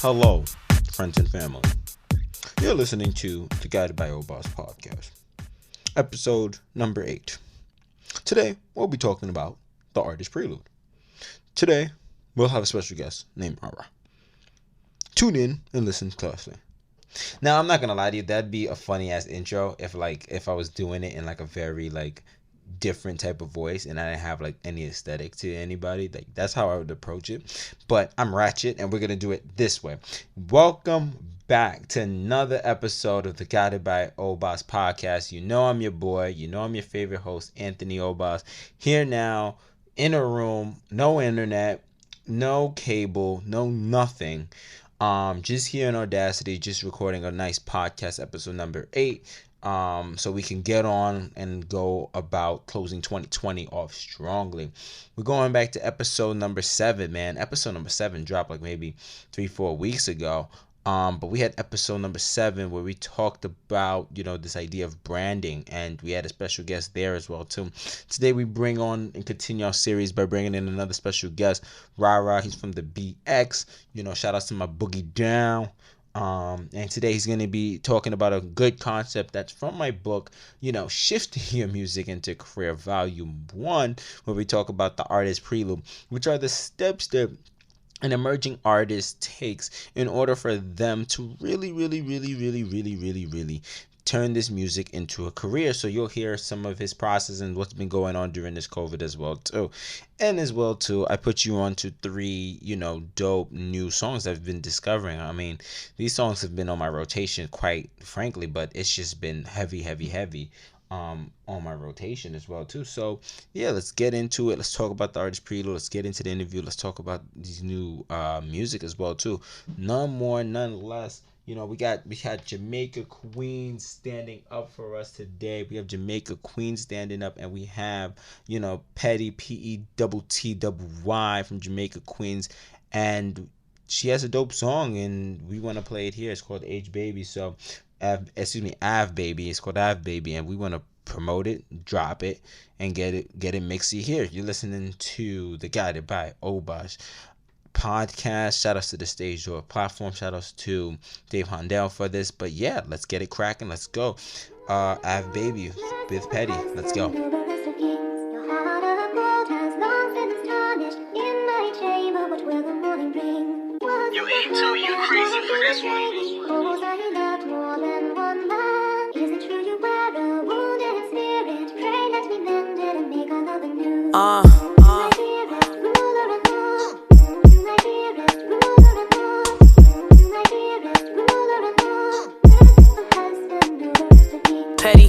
Hello, friends and family. You're listening to the Guided By Obas Podcast, episode number 8. Today, we'll be talking about the artist prelude. Today, we'll have a special guest named Ara. Tune in and listen closely. Now, I'm not gonna lie to you, that'd be a funny ass intro if I was doing it in a very different type of voice and I didn't have any aesthetic to anybody. That's how I would approach it. But I'm Ratchet and we're gonna do it this way. Welcome back to another episode of the Guided by Obas Podcast. You know I'm your boy, you know I'm your favorite host, Anthony Obas. Here now in a room, no internet, no cable, no nothing. Just here in Audacity, just recording a nice podcast, episode number 8. So we can get on and go about closing 2020 off strongly. We're going back to episode number 7, man. Episode number 7 dropped maybe 3-4 weeks ago. But we had episode number 7 where we talked about, this idea of branding, and we had a special guest there as well too. Today we bring on and continue our series by bringing in another special guest, Rara. He's from the BX. Shout out to my Boogie Down. And today he's going to be talking about a good concept that's from my book, Shifting Your Music into Career, Volume 1, where we talk about the artist prelude, which are the steps that an emerging artist takes in order for them to really turn this music into a career. So you'll hear some of his process and what's been going on during this COVID as well too. And as well too, I put you on to 3, dope new songs I've been discovering. I mean, these songs have been on my rotation quite frankly, but it's just been heavy on my rotation as well too. So yeah, let's get into it. Let's talk about the artist prelude. Let's get into the interview. Let's talk about these new music as well too. None more, none less. We had Jamaica Queen standing up for us today. We have Jamaica Queen standing up, and we have Petty PETTY from Jamaica Queens, and she has a dope song, and we want to play it here. It's called Age Baby. So Av Baby. It's called Av Baby, and we want to promote it, drop it, and get it mixy here. You're listening to the Guided by Obas Podcast. Shout outs to the Stage Door platform. Shout outs to Dave Hondell for this. But yeah, let's get it cracking. Let's go. Av Baby with Petty. Let's go. You ain't too, you crazy for this one. Petty.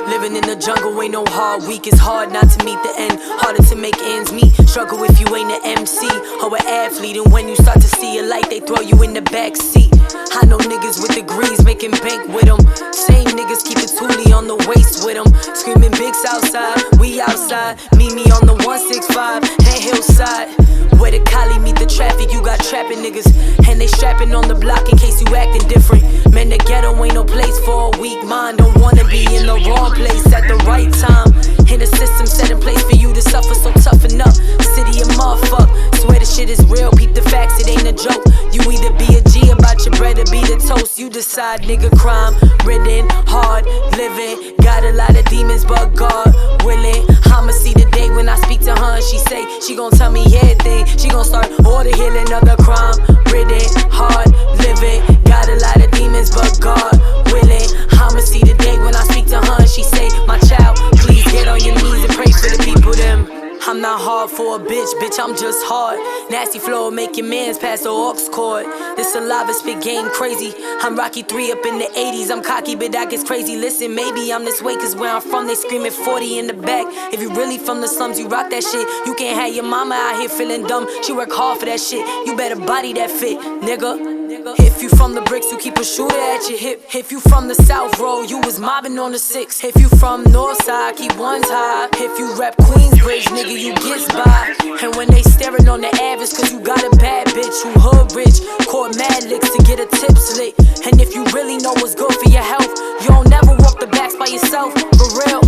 Living in the jungle ain't no hard week. It's hard not to meet the end, harder to make ends meet. Struggle if you ain't an MC or an athlete, and when you start to see a light, they throw you in the back seat. I know niggas with degrees making bank with them. Same niggas keep it toolie on the waist with them. Screaming big Southside, we outside. Meet me on the 165 and Hillside. Where the collie meet the traffic, you got trapping niggas, and they strapping on the block in case you acting different. Man, the ghetto ain't no place for a weak mind. Don't wanna be in the wrong place at the right time. In the system set in place for you to suffer, so toughen up. City of motherfuck, swear the shit is real, peep the facts, it ain't a joke. You either be a G about your bread or be the toast. You decide, nigga. Crime ridden, hard living, got a lot of demons but God willing. I'ma see the day when I speak to her and she say she gon' tell me everything. She gon' start all the healing of the crime ridden, hard living, got a lot of demons but God willing. I'ma see the day when I speak to her and she say, my child, please get on your knees and pray for the people them. I'm not hard for a bitch, I'm just hard. Nasty flow make your mans pass the aux cord. This saliva spit game crazy. I'm Rocky 3 up in the 80s. I'm cocky, but that gets crazy. Listen, maybe I'm this way, cause where I'm from, they screaming 40 in the back. If you really from the slums, you rock that shit. You can't have your mama out here feeling dumb. She work hard for that shit. You better body that fit, nigga. If you from the bricks, you keep a shooter at your hip. If you from the South Road, you was mobbing on the 6. If you from Northside, keep ones high. If you rep Queensbridge, nigga, you gets by. And when they staring on the average, cause you got a bad bitch who hood rich, caught mad licks to get a tip slick. And if you really know what's good for your health, You don't never walk the backs by yourself, for real.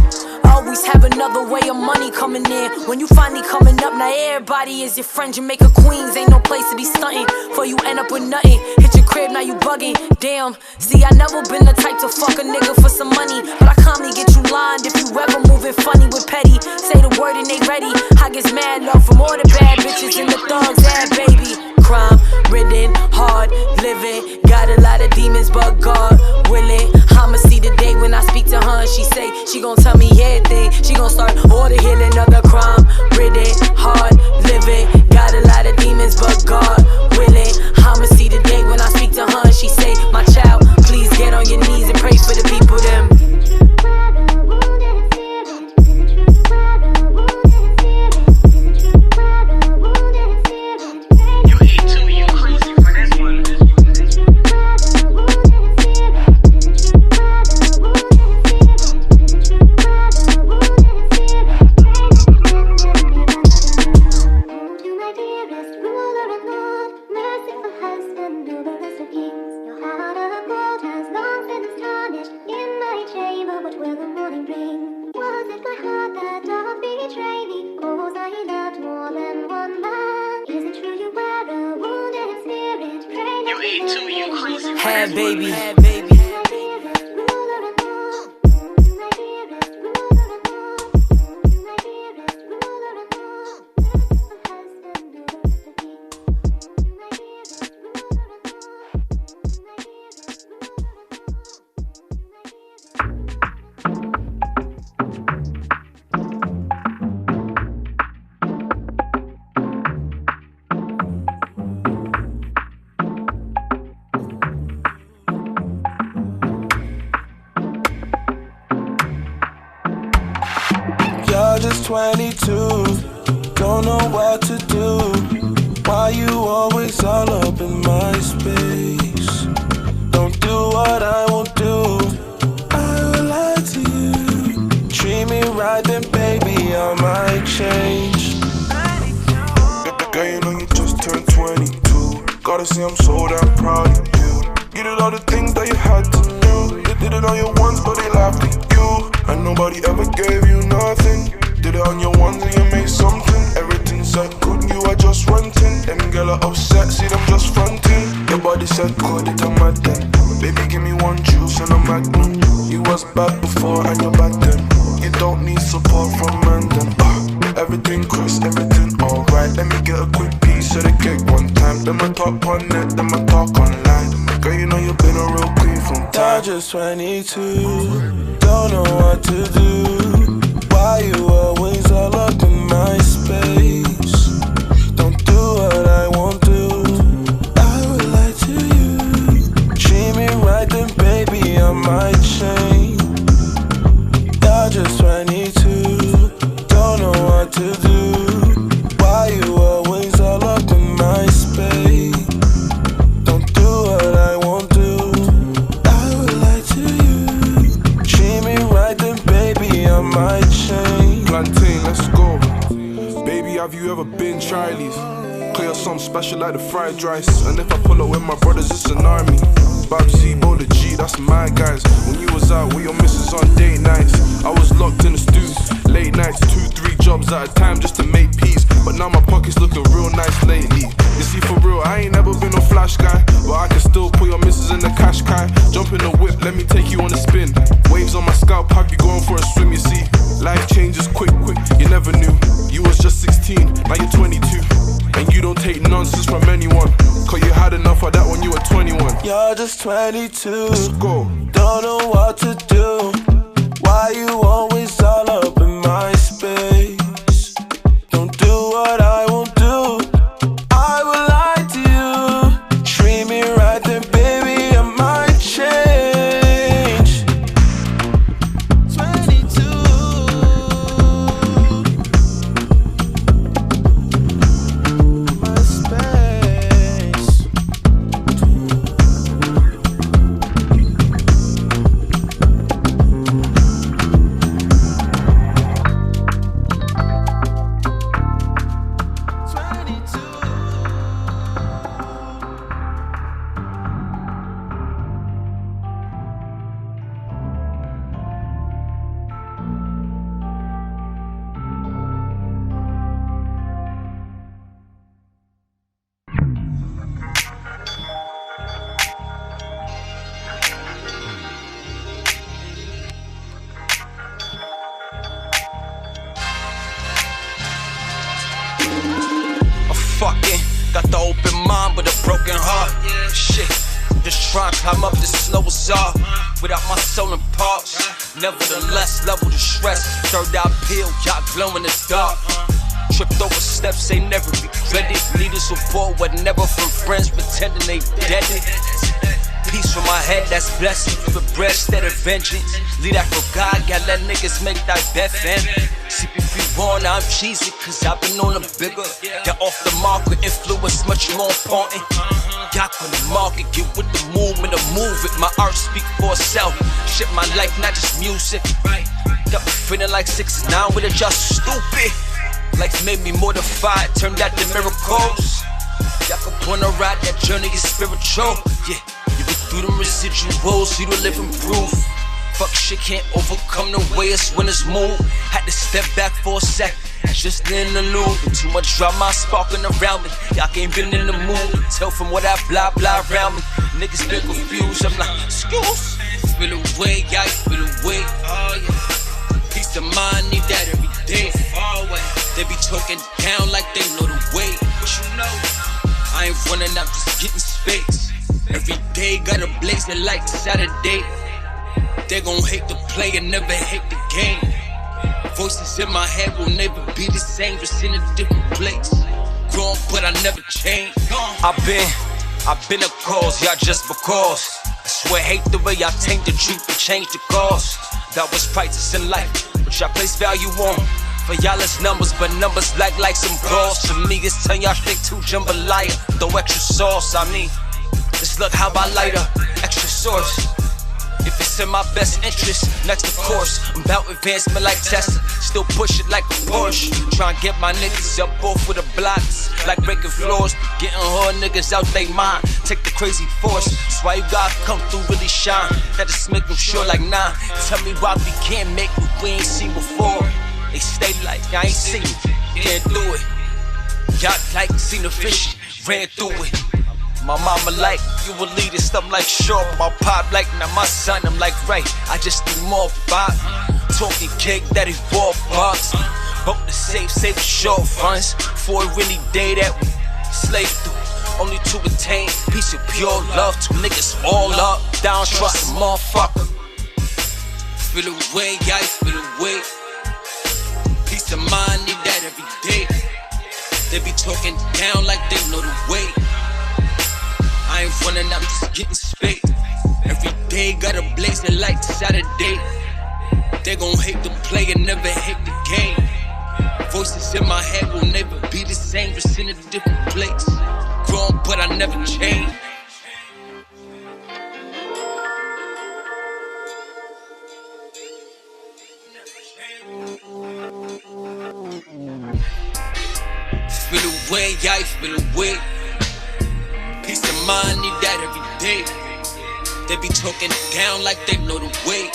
Always have another way of money coming in. When you finally coming up, now everybody is your friend. Jamaica Queens, ain't no place to be stunting. Before you end up with nothing, hit your crib, now you bugging. Damn, see, I never been the type to fuck a nigga for some money, but I calmly get you lined if you ever moving funny with petty. Say the word and they ready. I get mad love from all the bad bitches and the thugs, that baby. Crime ridden, hard living, got a lot of demons, but God willing. I'ma see the day when I speak to her and she say she gon' tell me everything. She gon' start all the healing of the crime ridden, hard living, got a lot of demons, but God willing. I'ma see the day when I speak to her and she say, my child, please get on your knees and pray for the people them. Baby. Just 22, don't know what to do. Why you always all up in my space? Don't do what I won't do. I will lie to you. Treat me right, then baby, I might change. Girl, you know you just turned 22. Gotta say I'm so damn proud of you. You did all the things that you had to do. You did it on your ones, but they laughed at you. And nobody ever gave you nothing. Did it on your ones and you made something. Everything said good, you are just runting. Them girl are upset, see them just fronting. Your body said good, it on my day. Baby, give me one juice and a magnum. You was bad before and you're bad then. You don't need support from man then. Everything crisp, everything alright. Let me get a quick piece of the cake one time. Then I talk on net, then I talk online. Girl, you know you've been a real queen from time. I'm just 22, don't know what to do. Why you always all up in my space? Don't do what I won't do. I will lie to you. Treat me right, then baby, I might change. You're just 22, don't know what to do. Why you always all up in my space? Don't do what I won't do. I will lie to you. Treat me right, then baby, I might change. Plantain, let's go. Baby, have you ever been Charlie's? Clear something special like the fried rice. And if I pull up with my brothers, it's an army. Babsy, Bola G, that's my guys. When you was out with your missus on date nights, I was locked in the stew. Late nights, 2-3 jobs at a time just to make peace. But now my pocket's looking real nice lately. You see, for real, I ain't never been a flash guy, but I can still put your missus in the cash guy. Jump in the whip, let me take you on a spin. Waves on my scalp, have you going for a swim, you see. Life changes quick, you never knew. You was just 16, now you're 22. And you don't take nonsense from anyone, cause you had enough of that when you were 21. You're just 22, let's go. Don't know what to do. Why you always all up in my space? Don't do what I won't do. I will lie to you. Treat me right, then baby, I might change. 22. My space. working hard. Shit, just trying to climb up this slow czar without my soul in parts. Nevertheless, level the stress. Third eye peel, y'all glow in the dark. Tripped over steps, ain't never regretted. Needed support, but never from friends pretending they dead. Peace from my head, that's blessing. For bread instead of vengeance. Leave that for God, gotta let niggas make that bet, fam. See if you want, I'm cheesy, cause I've been on a bigger. Get off the market, influence much more important. Got on the market, get with the movement, the move it. My art speak for itself. Shit, my life, not just music. Got me feeling like 6'9" with it just stupid. Life made me mortified, turned out to miracles. Y'all can point a ride, that journey is spiritual. Yeah. You get through the residuals, you the living proof. Fuck shit can't overcome the way it's when it's moved. Had to step back for a sec, just in the loop. Too much drama sparking around me. Y'all ain't been in the mood. Tell from what I blah blah around me. Niggas been confused. I'm like, excuse. Feel away, yeah, feel away. Oh yeah. Peace of mind, need that every day. Far away. They be talking down like they know the way. What you know? I ain't running out, just getting space. Every day got a blazing like Saturday. They gon' hate the play and never hate the game. Voices in my head will never be the same, just in a different place. Grown, but I never change. I've been a cause, y'all just because. I swear, hate the way y'all taint the truth and change the cause. That was priceless in life, which I place value on. For y'all it's numbers, but numbers like some balls. To me it's turn y'all straight to jambalaya. Throw extra sauce, I mean. Just look how I light up, extra source. If it's in my best interest, next of course. I'm about advancement like Tesla, still push it like a Porsche. Try and get my niggas up off with the blocks, like breaking floors. Getting hard niggas out they mind, take the crazy force. That's why you gotta come through, really shine. That just make them sure like nah. Tell me why we can't make what we ain't seen before. They stay like, I ain't seen it, can't do it. Y'all like seen the fish, ran through it. My mama like, you a leader, something like sure. My pop like, now my son, I'm like, right, I just need more pop. Talking cake that he bought box. Vote the safe, save the short funds. For a rainy day that we slave through. Only to attain peace and pure love. Two niggas all up, down trust a motherfucker. Feel away, yeah, feel away. Peace of mind, need that every day. They be talking down like they know the way. I ain't running, I'm just getting space. Every day got a blazing like Saturday. They gon' hate the play and never hate the game. Voices in my head will never be the same, just in a different place. Grown, but I never change. Feel away, yeah, feel away. Peace of mind, need that every day. They be talking down like they know the way.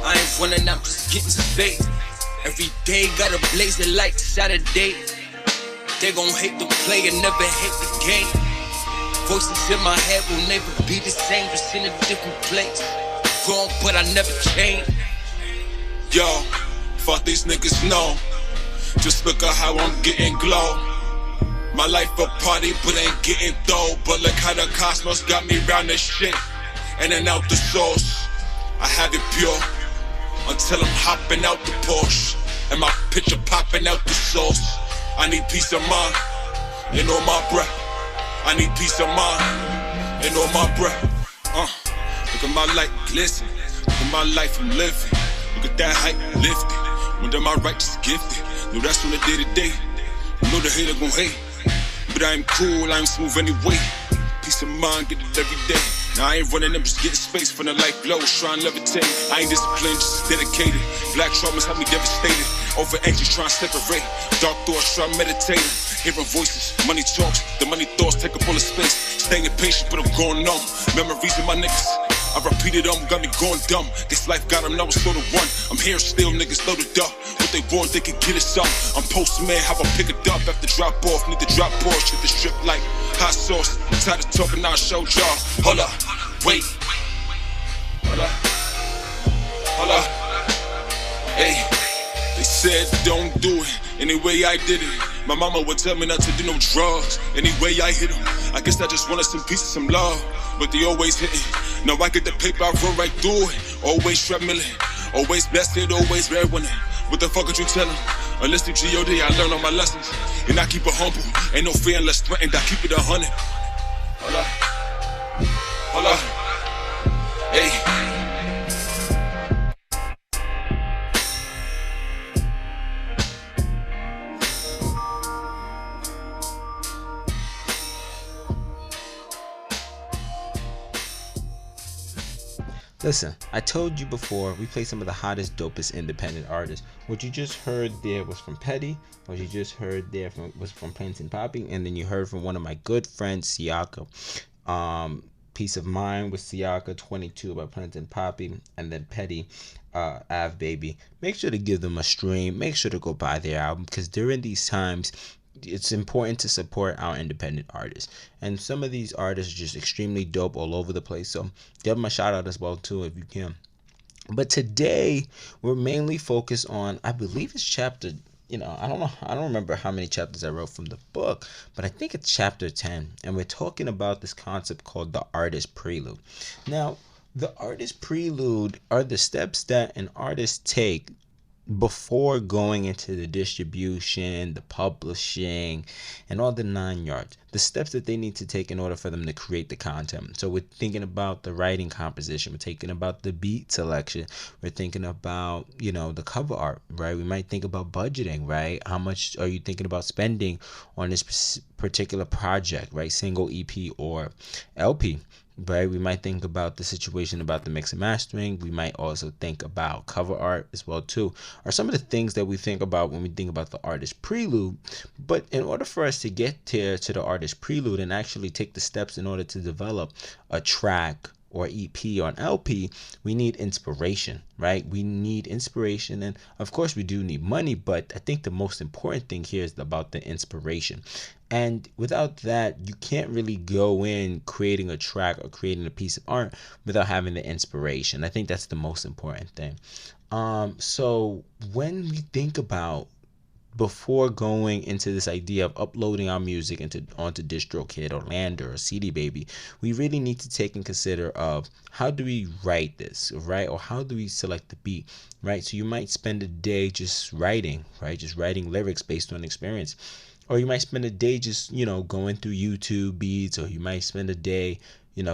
I ain't running, I'm just getting space. Every day got a blazing like Saturday. They gon' hate the play and never hate the game. Voices in my head will never be the same, just in a different place. Grown, but I never change. Yo, fuck these niggas know. Just look at how I'm getting glow. My life a party, but ain't getting though. But look how the cosmos got me round this shit. In and out the sauce, I have it pure until I'm hopping out the Porsche and my picture popping out the sauce. I need peace of mind and all my breath. I need peace of mind and all my breath. Look at my light glisten. Look at my life I'm living. Look at that height lifted. Wonder my right just gifted. Know that's from the day to day. Know the hater gon' hate. But I'm cool, I'm smooth anyway. Peace of mind, get it every day. Now I ain't running, I'm just getting space from the life glows, trying to levitate. I ain't disciplined, just dedicated. Black traumas have me devastated. Over anxious, trying to separate. Dark thoughts, try meditating. Hearing voices, money talks, the money thoughts take up all the space. Staying patient, but I'm going numb. Memories of my niggas, I repeated them, got me going dumb. This life got them, now it's slow to run. I'm here still, niggas loaded up. What they want, they can get us up. I'm postman, how I pick it up after drop off. Need to drop off, shit the strip like hot sauce. I'm tired of talking, I'll show y'all. Hold up, wait. Hold up, hold up. Hey, they said don't do it. Anyway I did it. My mama would tell me not to do no drugs. Anyway I hit 'em. I guess I just wanted some peace and some love, but they always hitting. Now I get the paper, I run right through it. Always treadmilling, always blasted, always red winning. What the fuck could you tell them? Unless the G.O.D. I learned all my lessons, and I keep it humble. Ain't no fear unless threatened, I keep it 100. Hold up, hey. Listen, I told you before, we play some of the hottest, dopest independent artists. What you just heard there was from Petty. What you just heard there was from Prince and Poppy. And then you heard from one of my good friends, Siaka. Peace of Mind with Siaka, 22 by Prince and Poppy. And then Petty, Av Baby. Make sure to give them a stream. Make sure to go buy their album, because during these times, it's important to support our independent artists, and some of these artists are just extremely dope all over the place, so give them a shout out as well too if you can. But today we're mainly focused on, I believe it's chapter, I don't remember how many chapters I wrote from the book, but I think it's chapter 10, and we're talking about this concept called the artist prelude. Now, the artist prelude are the steps that an artist take before going into the distribution, the publishing, and all the 9 yards. The steps that they need to take in order for them to create the content. So we're thinking about the writing composition. We're thinking about the beat selection. We're thinking about, the cover art, right? We might think about budgeting, right? How much are you thinking about spending on this particular project, right? Single, EP, or LP. Right, we might think about the situation about the mix and mastering. We might also think about cover art as well too, are some of the things that we think about when we think about the artist prelude. But in order for us to get there to the artist prelude and actually take the steps in order to develop a track or EP or an LP, we need inspiration, right? We need inspiration, and of course we do need money, but I think the most important thing here is about the inspiration. And without that, you can't really go in creating a track or creating a piece of art without having the inspiration. I think that's the most important thing. So when we think about, before going into this idea of uploading our music onto DistroKid or Lander or CD Baby, we really need to take and consider of how do we write this, right? Or how do we select the beat, right? So you might spend a day just writing, right? Just writing lyrics based on experience. Or you might spend a day just, going through YouTube beats, or you might spend a day,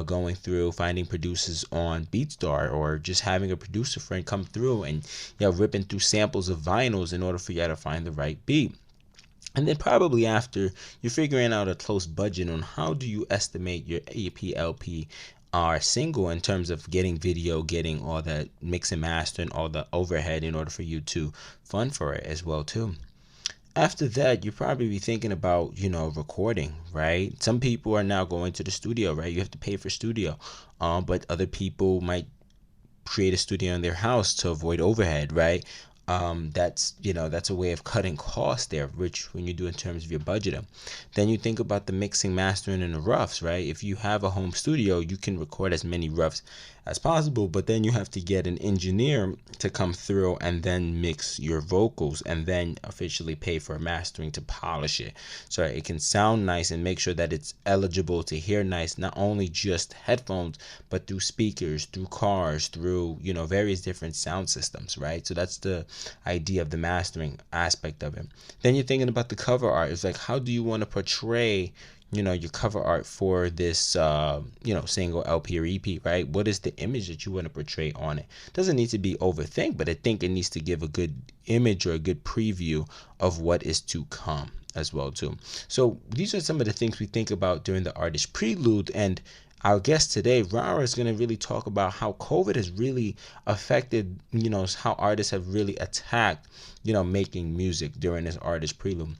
going through finding producers on BeatStar, or just having a producer friend come through and, ripping through samples of vinyls in order for you to find the right beat. And then probably after, you're figuring out a close budget on how do you estimate your EP, LP, or single in terms of getting video, getting all that mix and master and all the overhead in order for you to fund for it as well too. After that, you probably be thinking about, recording, right? Some people are now going to the studio, right? You have to pay for studio. But other people might create a studio in their house to avoid overhead, right? That's a way of cutting costs there, which when you do in terms of your budgeting. Then you think about the mixing, mastering, and the roughs, right? If you have a home studio, you can record as many roughs as possible, but then you have to get an engineer to come through and then mix your vocals and then officially pay for mastering to polish it so it can sound nice and make sure that it's eligible to hear nice, not only just headphones, but through speakers, through cars, through, various different sound systems, right? So that's the idea of the mastering aspect of it. Then you're thinking about the cover art. It's like, how do you want to portray your cover art for this, single LP or EP, right? What is the image that you want to portray on it? Doesn't need to be overthink, but I think it needs to give a good image or a good preview of what is to come as well too. So these are some of the things we think about during the artist prelude, and our guest today, Rara, is going to really talk about how COVID has really affected, how artists have really attacked, making music during this artist prelude.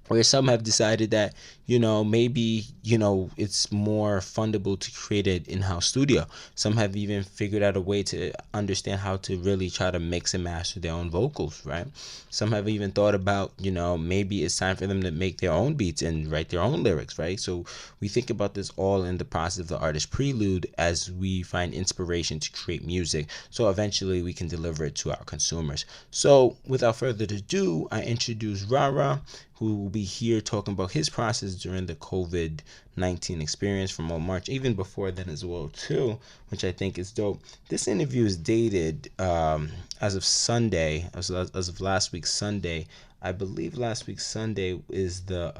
Where some have decided that, maybe, it's more fundable to create an in-house studio. Some have even figured out a way to understand how to really try to mix and master their own vocals, right? Some have even thought about, maybe it's time for them to make their own beats and write their own lyrics, right? So we think about this all in the process of the artist prelude as we find inspiration to create music. So eventually we can deliver it to our consumers. So without further ado, I introduce Rara, who will be here talking about his process during the COVID-19 experience from March, even before then as well too, which I think is dope. This interview is dated as of Sunday, as of last week's Sunday. I believe last week's Sunday is the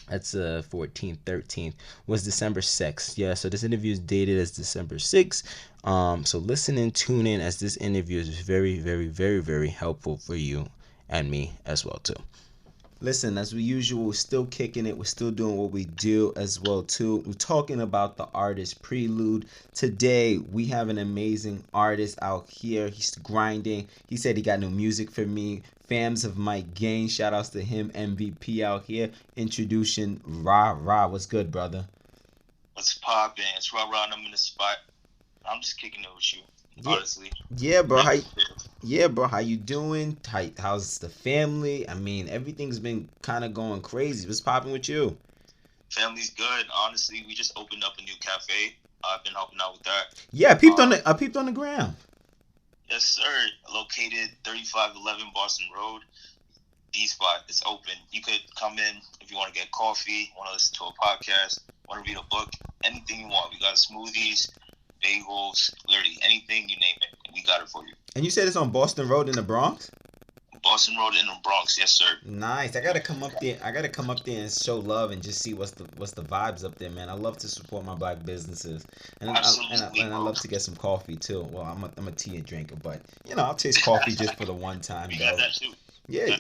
that's 14th, 13th, was December 6th. Yeah, so this interview is dated as December 6th. So listen and tune in, as this interview is very, very, very, very helpful for you and me as well too. Listen, as we usual, we're still kicking it. We're still doing what we do as well too. We're talking about the artist Prelude. Today, we have an amazing artist out here. He's grinding. He said he got new music for me. Fams of Mike Gain. Shout outs to him, MVP out here. Introducing Ra. What's good, brother? What's poppin'? It's Ra. I'm in the spot. I'm just kicking it with you, honestly. Yeah, bro. How you doing? How's the family? I mean, everything's been kind of going crazy. What's popping with you? Family's good. Honestly, we just opened up a new cafe. I've been helping out with that. Yeah, I peeped on the gram. Yes, sir. Located 3511 Boston Road. D-Spot. It's open. You could come in if you want to get coffee, want to listen to a podcast, want to read a book, anything you want. We got smoothies, bagels, literally anything, you name it. We got it for you. And you said it's on Boston Road in the Bronx? Boston Road in the Bronx, yes, sir. Nice. I gotta come up there and show love and just see what's the vibes up there, man. I love to support my black businesses, and I love to get some coffee too. Well, I'm a tea drinker, but I'll taste coffee just for the one time. We got that too. Yeah,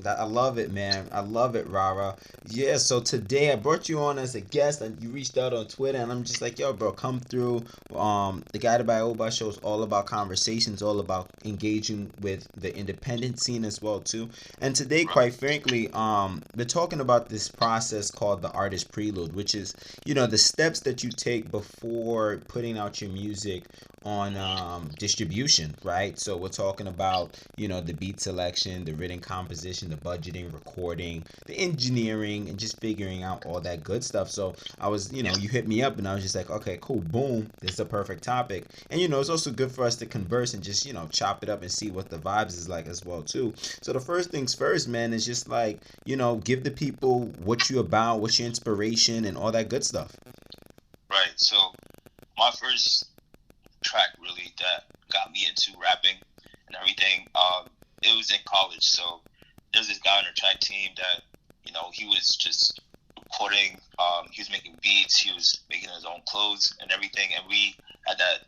I love it, man. I love it, Rara. Yeah, so today I brought you on as a guest, and you reached out on Twitter, and I'm just like, yo, bro, come through. The Guided By Obas show is all about conversations, all about engaging with the independent scene as well, too. And today, quite frankly, we're talking about this process called the artist prelude, which is, the steps that you take before putting out your music on distribution, right? So we're talking about, the beat selection, the written composition, the budgeting, recording, the engineering, and just figuring out all that good stuff. So I was, you hit me up and I was just like, okay, cool, boom, this is a perfect topic. And it's also good for us to converse and just, chop it up and see what the vibes is like as well too. So the first things first, man, is just like, give the people what you about, what's your inspiration, and all that good stuff. Right. So my first track really that got me into rapping and everything, it was in college. So there's this guy on the track team that, he was just recording, he was making beats, he was making his own clothes and everything, and we had that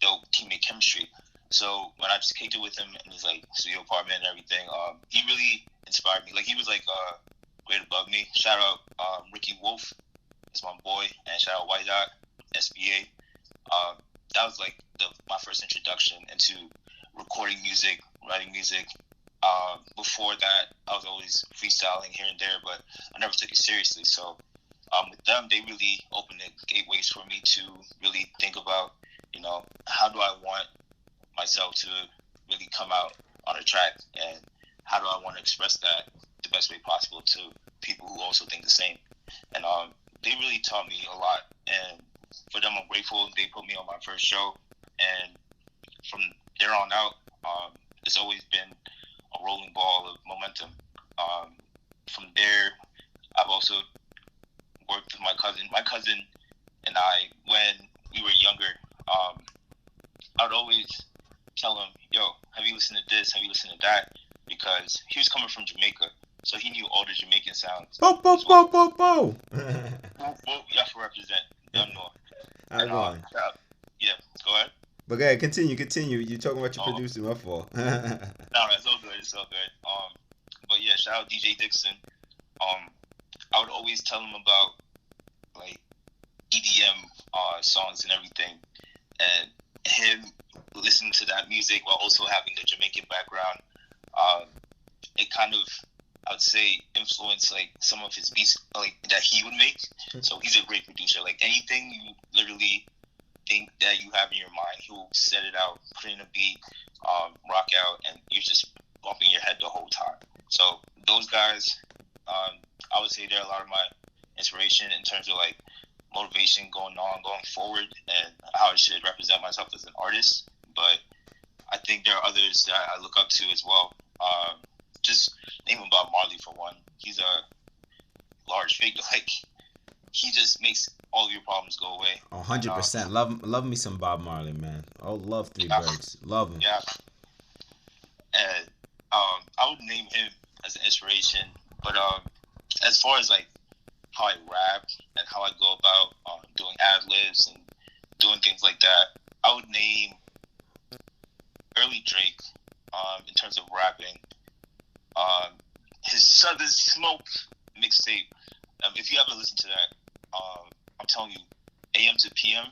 dope teammate chemistry. So when I just kicked it with him in his studio apartment and everything, he really inspired me. He was grade above me. Shout out Ricky Wolf, is my boy, and shout out White Dot, SBA. That was my first introduction into recording music, writing music. Before that, I was always freestyling here and there, but I never took it seriously. So with them, they really opened the gateways for me to really think about, how do I want myself to really come out on a track, and how do I want to express that the best way possible to people who also think the same. And they really taught me a lot, and for them, I'm grateful. They put me on my first show, and from there on out, it's always been a rolling ball of momentum. From there, I've also worked with my cousin. My cousin and I, when we were younger, I would always tell him, yo, have you listened to this? Have you listened to that? Because he was coming from Jamaica, so he knew all the Jamaican sounds. Bo. Bo, you have to represent. Y'all know. Yeah, go ahead. But go ahead, continue. You're talking about your producer, my fault. No, it's all good. But yeah, shout out DJ Dixon. I would always tell him about EDM songs and everything, and him listening to that music while also having the Jamaican background. It kind of, I would say, influenced some of his beats that he would make. So he's a great producer. Anything you literally think that you have in your mind, he'll set it out, put in a beat, rock out, and you're just bumping your head the whole time. So those guys, I would say they're a lot of my inspiration in terms of motivation going forward, and how I should represent myself as an artist. But I think there are others that I look up to as well. just name Bob Marley for one. He's a large figure. Like, he just makes all of your problems go away. 100%. Love me some Bob Marley, man. Oh, love Three Birds. Love him. Yeah. And I would name him as an inspiration. But as far as like how I rap and how I go about doing ad libs and doing things like that, I would name early Drake in terms of rapping. His Southern Smoke mixtape. If you haven't listened to that, I'm telling you, AM to PM,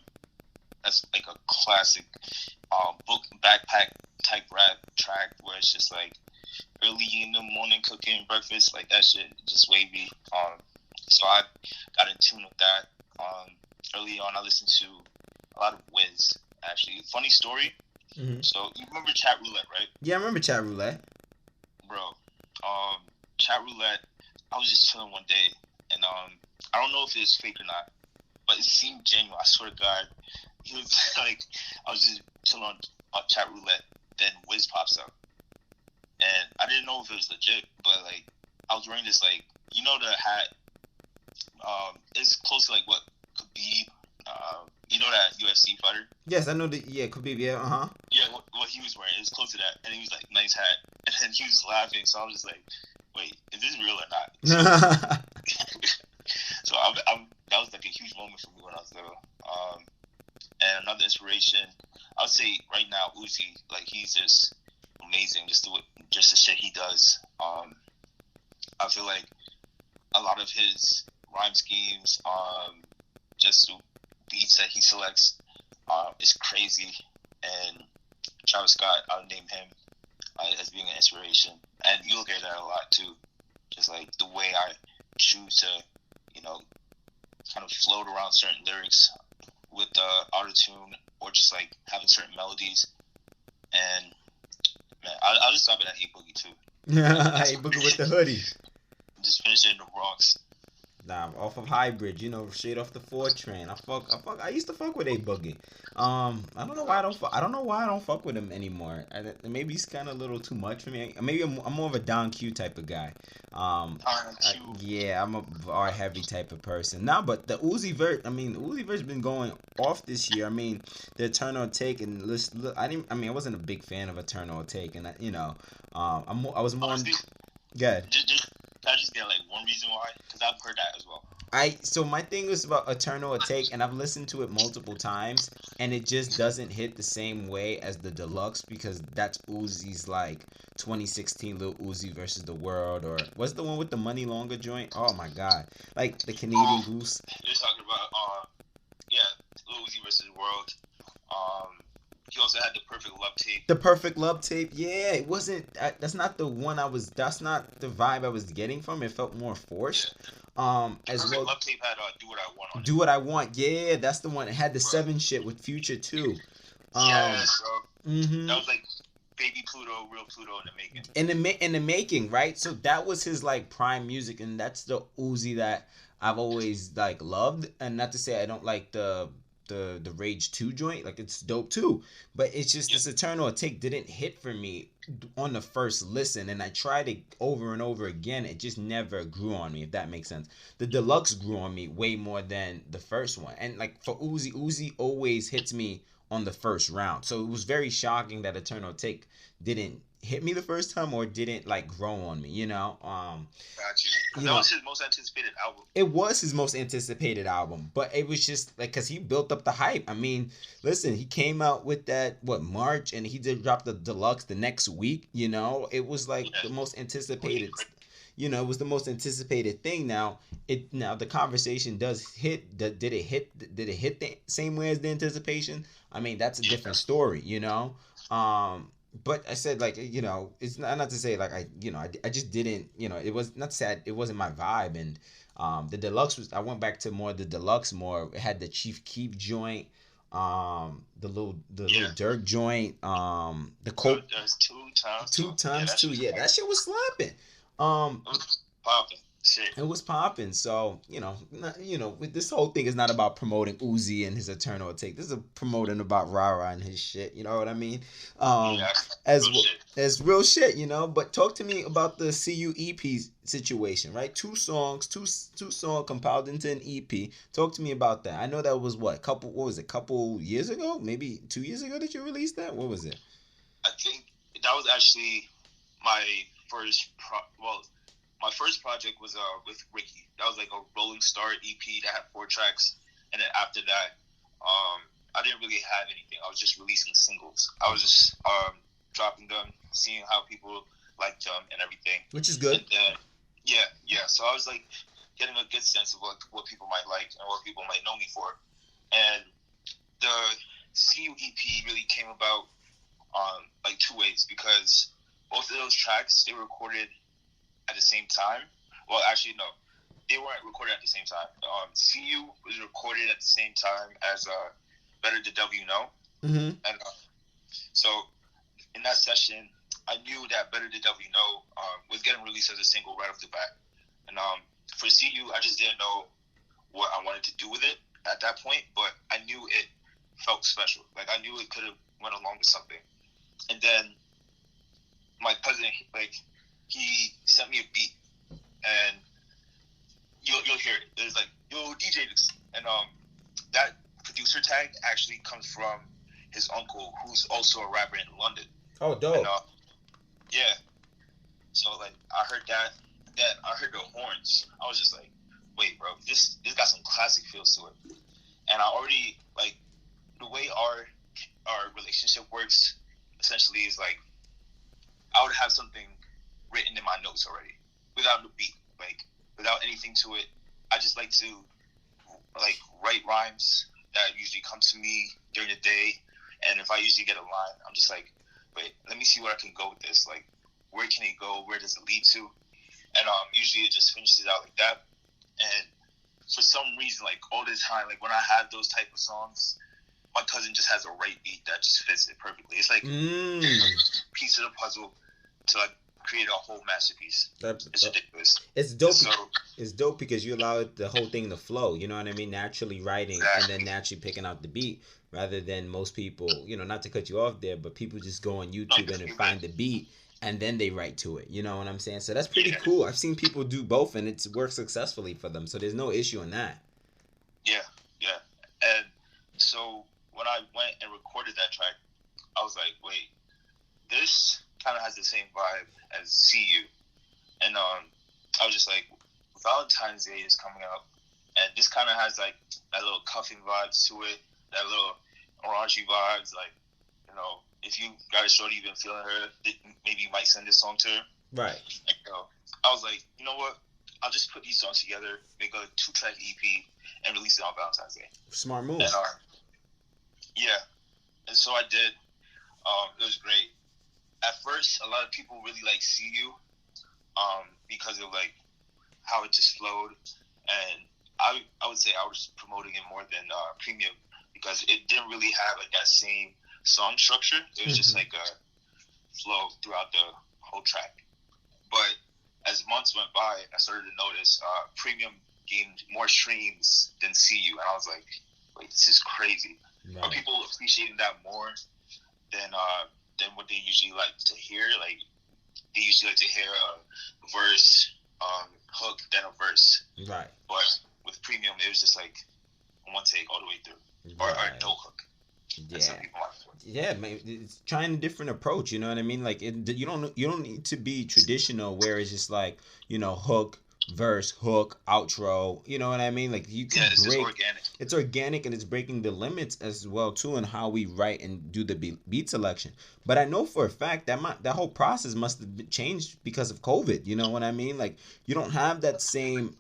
that's like a classic book backpack type rap track where it's just like early in the morning cooking breakfast, like that shit just wavy. So I got in tune with that. Early on, I listened to a lot of Wiz. Actually, funny story. Mm-hmm. So you remember Chat Roulette, right? Yeah, I remember Chat Roulette. Bro, Chat Roulette. I was just chilling one day, and I don't know if it was fake or not, but it seemed genuine. I swear to God, he was like, I was just chilling on Chat Roulette. Then Wiz pops up, and I didn't know if it was legit, but like I was wearing this like, you know, the hat. It's close to like what Khabib. You know that UFC fighter? Yes, I know that. Yeah, Khabib. Yeah, Yeah, what he was wearing, it was close to that, and he was like, nice hat, and then he was laughing, so I was just like, wait, is this real or not? So that was like a huge moment for me when I was little. And another inspiration, I would say right now, Uzi, like he's just amazing, just the shit he does. I feel like a lot of his rhyme schemes, just the beats that he selects, is crazy. And Travis Scott, I would name him as being an inspiration. And you'll get that a lot too. Just like the way I choose to, you know, kind of float around certain lyrics with auto-tune or just like having certain melodies. And man, I'll just stop it at Hey Boogie too. Yeah, Hey Boogie with the hoodie. Just finish it in the Bronx. Nah, off of Hybrid, you know, straight off the 4 train. I used to fuck with A Boogie. I don't know why I don't fuck with him anymore. Maybe he's kind of a little too much for me. Maybe I'm more of a Don Q type of guy. Yeah, I'm a R heavy type of person. Nah, but the Uzi verse been going off this year. I mean, the Eternal Take and look, I wasn't a big fan of Eternal Take, and I was more. Good. Can I just get like one reason why? Because I've heard that as well. So my thing is about Eternal Take, and I've listened to it multiple times, and it just doesn't hit the same way as the deluxe, because that's Uzi's like 2016 Lil Uzi versus the World, or what's the one with the Money Longer joint? Oh my God, like the Canadian Goose. You're talking about Lil Uzi versus the World. He also had the Perfect Love Tape. The Perfect Love Tape, yeah, it wasn't. That's not the one That's not the vibe I was getting from. It felt more forced. As Perfect well. Love Tape had Do What I Want on it. Do What I Want, yeah, that's the one. It had the 7 shit with Future too. Yes, bro. Mm-hmm. That was like Baby Pluto, Real Pluto in the making. In the making, right? So that was his like prime music, and that's the Uzi that I've always like loved. And not to say I don't like the Rage 2 joint, like it's dope too, but it's just this Eternal Take didn't hit for me on the first listen, and I tried it over and over again. It just never grew on me, if that makes sense. The deluxe grew on me way more than the first one, and like for Uzi always hits me on the first round, so it was very shocking that Eternal Take didn't hit me the first time or didn't like grow on me, you know. Got you. That was his most anticipated album. It was his most anticipated album, but it was just like because he built up the hype. I mean, listen, he came out with that March, and he did drop the deluxe the next week. You know, it was like the most anticipated. You know, it was the most anticipated thing. Now the conversation does hit. Did it hit the same way as the anticipation? I mean, that's a different story. You know. But I said, like, you know, it's not to say like I just didn't, you know, it was not sad. It wasn't my vibe. And the deluxe was, I went back to more the deluxe more. It had the Chief Keef joint, the little Dirk joint, the Coke. There's two times two. Yeah, that shit was slapping. Popping. Shit. It was popping. So, with this whole thing is not about promoting Uzi and his Eternal Take. This is promoting about Rara and his shit. You know what I mean? Yeah, As real shit. as real shit, But talk to me about the CU EP situation, right? Two song compiled into an EP. Talk to me about that. I know that was couple years ago? Maybe 2 years ago that you released that? What was it? I think that was actually my first my first project was with Ricky. That was like a Rolling Star EP that had 4 tracks, and then after that, I didn't really have anything. I was just releasing singles. I was just dropping them, seeing how people liked them and everything. Which is good. And then, yeah. So I was like getting a good sense of what people might like and what people might know me for. And the CU EP really came about like 2 ways, because both of those tracks, they were recorded at the same time. Well, actually, no. They weren't recorded at the same time. CU was recorded at the same time as Better the W Know. Mm-hmm. And so in that session, I knew that Better the W Know was getting released as a single right off the bat. And for CU, I just didn't know what I wanted to do with it at that point, but I knew it felt special. Like, I knew it could have went along with something. And then my cousin, he sent me a beat, and you'll hear it. There's like, yo, DJ this. And that producer tag actually comes from his uncle, who's also a rapper in London. Oh, dope. And, yeah. So, like, I heard that. Then I heard the horns. I was just like, wait, bro, this got some classic feels to it. And I already, like, the way our relationship works essentially is like, I would have something written in my notes already without the beat, like without anything to it. I just like to write rhymes that usually come to me during the day, and if I usually get a line, I'm just like, wait, let me see where I can go with this. Like, where can it go? Where does it lead to? And usually it just finishes out like that. And for some reason, like all the time, like when I have those type of songs, my cousin just has a right beat that just fits it perfectly. It's like a piece of the puzzle to like create a whole masterpiece. It's ridiculous. It's dope. It's dope because you allow the whole thing to flow. You know what I mean? Naturally writing Exactly. and then naturally picking out the beat, rather than most people. Not to cut you off there, but people just go on YouTube and then find the beat and then they write to it. You know what I'm saying? So that's pretty cool. I've seen people do both and it's worked successfully for them. So there's no issue in that. Yeah. And so when I went and recorded that track, I was like, wait, this kind of has the same vibe as CU. And I was just like, Valentine's Day is coming up, and this kind of has like that little cuffing vibes to it, that little orangey vibes. Like, if you got a shorty, you've been feeling her, maybe you might send this song to her. Right. And, I was like, you know what? I'll just put these songs together, make a 2-track EP, and release it on Valentine's Day. Smart move. And yeah, and so I did. It was great. At first, a lot of people really like CU, because of like how it just flowed, and I would say I was promoting it more than Premium, because it didn't really have like that same song structure. It was just like a flow throughout the whole track. But as months went by, I started to notice Premium gained more streams than CU, and I was like, wait, this is crazy. Right. Are people appreciating that more than what they usually like to hear? Like, they usually like to hear a verse, hook, then a verse. Right. But with Premium, it was just like one take all the way through, or no hook. Yeah. Some people like it. Yeah, man, it's trying a different approach. You know what I mean? Like, you don't need to be traditional where it's just like, hook, verse, hook, outro. You know what I mean? Like, you can It's just organic. It's organic, and it's breaking the limits as well too, in how we write and do the beat selection. But I know for a fact that that whole process must have been changed because of COVID. You know what I mean? Like, you don't have that same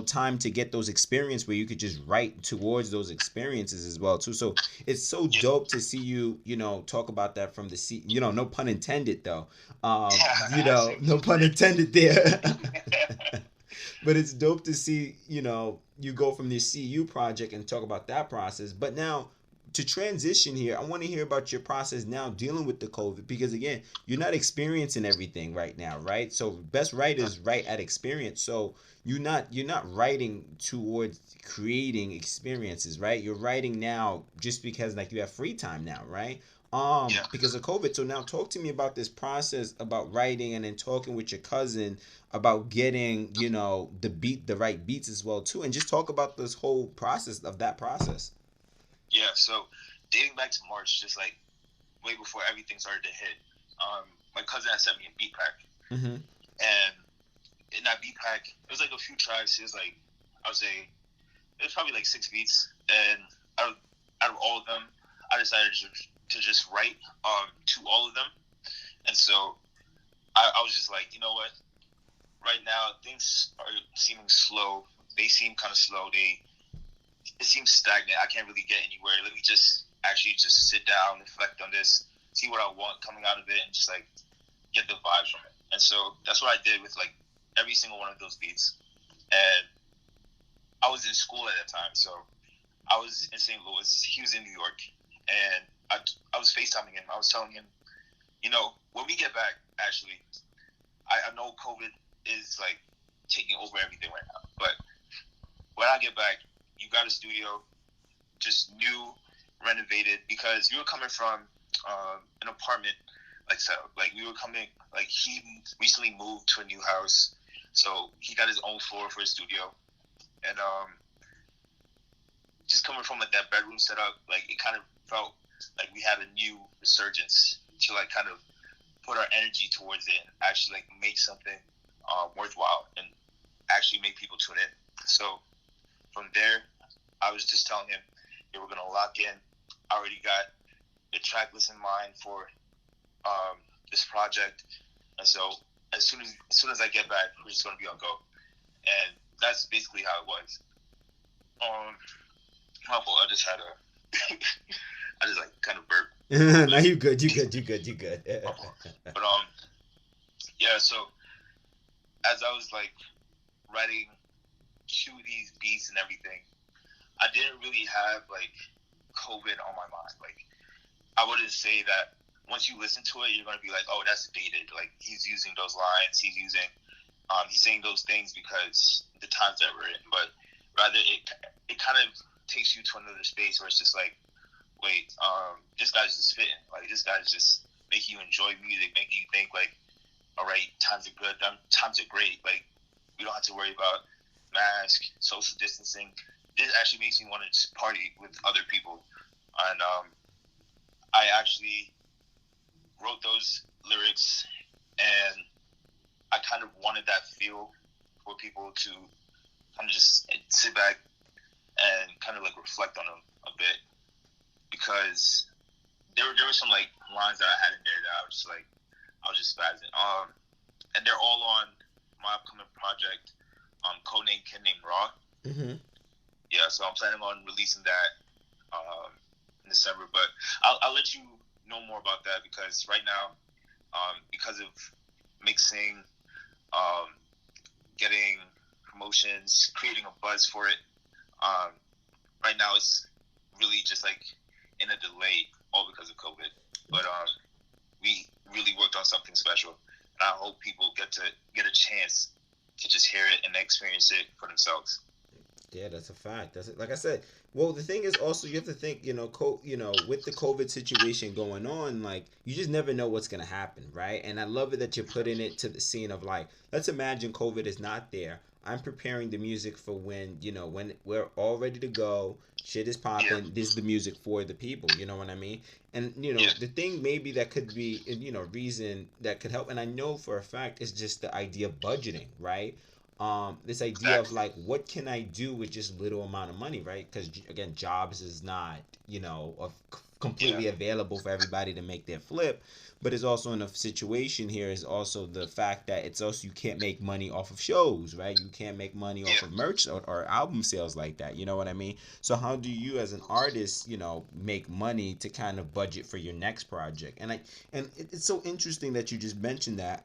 time to get those experiences where you could just write towards those experiences as well too. So it's so dope to see you talk about that from the no pun intended though. No pun intended there. But it's dope to see, you go from this CU project and talk about that process. But now, to transition here, I want to hear about your process now dealing with the COVID, because again, you're not experiencing everything right now, right? So best writers write at experience. So you're not writing towards creating experiences, right? You're writing now just because like you have free time now, right? Yeah. Because of COVID. So now talk to me about this process about writing, and then talking with your cousin about getting, the right beats as well too, and just talk about this whole process of that process. Yeah, so dating back to March, just like way before everything started to hit, my cousin had sent me a beat pack. Mm-hmm. And in that beat pack, it was like a few tracks. It was like, I would say, it was probably like 6 beats. And out of all of them, I decided to just write to all of them. And so I was just like, you know what? Right now, things are seeming slow. They seem kind of slow. It seems stagnant. I can't really get anywhere. Let me just sit down, reflect on this, see what I want coming out of it, and just like get the vibes from it. And so that's what I did with like every single one of those beats. And I was in school at that time, so I was in St. Louis. He was in New York, and I was FaceTiming him. I was telling him, when we get back, actually, I know COVID is like taking over everything right now, but when I get back, you got a studio, just new, renovated, because we were coming from an apartment we were coming, like he recently moved to a new house, so he got his own floor for his studio, and just coming from like that bedroom setup, like it kind of felt like we had a new resurgence to like kind of put our energy towards it and actually like make something worthwhile and actually make people tune in. So from there, I was just telling him, hey, we're gonna lock in. I already got the track list in mind for this project, and so as soon as I get back, we're just gonna be on go. And that's basically how it was. My fault. I just had I just like kind of burped. No, you good. But yeah. So as I was like writing to these beats and everything, I didn't really have like COVID on my mind. Like I wouldn't say that once you listen to it, you're gonna be like, oh, that's dated. Like he's using those lines. He's saying those things because the times that we're in. But rather, it kind of takes you to another space where it's just like, wait, this guy's just spitting. Like this guy's just making you enjoy music, making you think like, all right, times are good, times are great. Like we don't have to worry about mask, social distancing. This actually makes me want to just party with other people. And I actually wrote those lyrics, and I kind of wanted that feel for people to kind of just sit back and kind of like reflect on them a bit, because there were some like lines that I had in there that I was just spazzing. And they're all on my upcoming project, codename Kid Named Raw. Mm-hmm. Yeah, so I'm planning on releasing that in December, but I'll let you know more about that, because right now, because of mixing, getting promotions, creating a buzz for it, right now it's really just like in a delay, all because of COVID. But we really worked on something special, and I hope people get a chance to just hear it and experience it for themselves. Yeah, that's a fact. That's it. Like I said. Well, the thing is also you have to think, with the COVID situation going on, like you just never know what's gonna happen, right? And I love it that you're putting it to the scene of like, let's imagine COVID is not there. I'm preparing the music for when we're all ready to go, shit is popping. Yeah. This is the music for the people. You know what I mean? And Yeah. the thing maybe that could be, reason that could help, and I know for a fact is just the idea of budgeting, right? This idea of like, what can I do with just little amount of money, right? Because again, jobs is not completely available for everybody to make their flip, but it's also in a situation here is also the fact that it's also you can't make money off of shows, right? You can't make money off of merch or album sales like that. You know what I mean? So how do you as an artist, make money to kind of budget for your next project? And it's so interesting that you just mentioned that.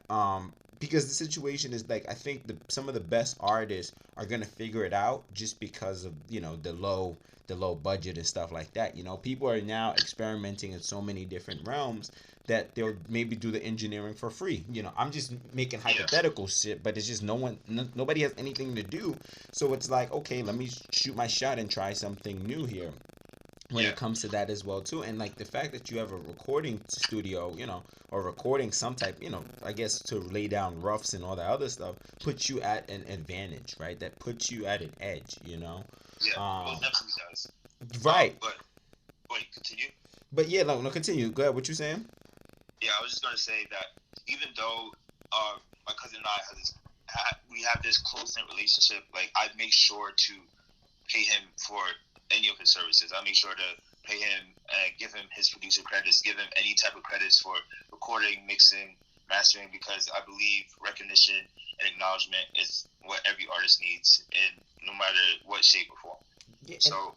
because the situation is like, I think some of the best artists are gonna figure it out just because of, you know, the low budget and stuff like that. You know, people are now experimenting in so many different realms that they'll maybe do the engineering for free. You know, I'm just making hypothetical shit, but it's just nobody has anything to do, so it's like, okay, let me shoot my shot and try something new here when it comes to that as well too. And like the fact that you have a recording studio, you know, or recording some type, you know, I guess to lay down roughs and all that other stuff, puts you at an advantage, right? That puts you at an edge, you know. Well, definitely does. Right. But wait, continue. But yeah, no, continue. Go ahead. What you saying? Yeah, I was just gonna say that even though my cousin and I we have this close knit relationship, like I make sure to pay him for any of his services. I make sure to pay him and give him his producer credits, give him any type of credits for recording, mixing, mastering, because I believe recognition and acknowledgement is what every artist needs, in no matter what shape or form. Yeah. So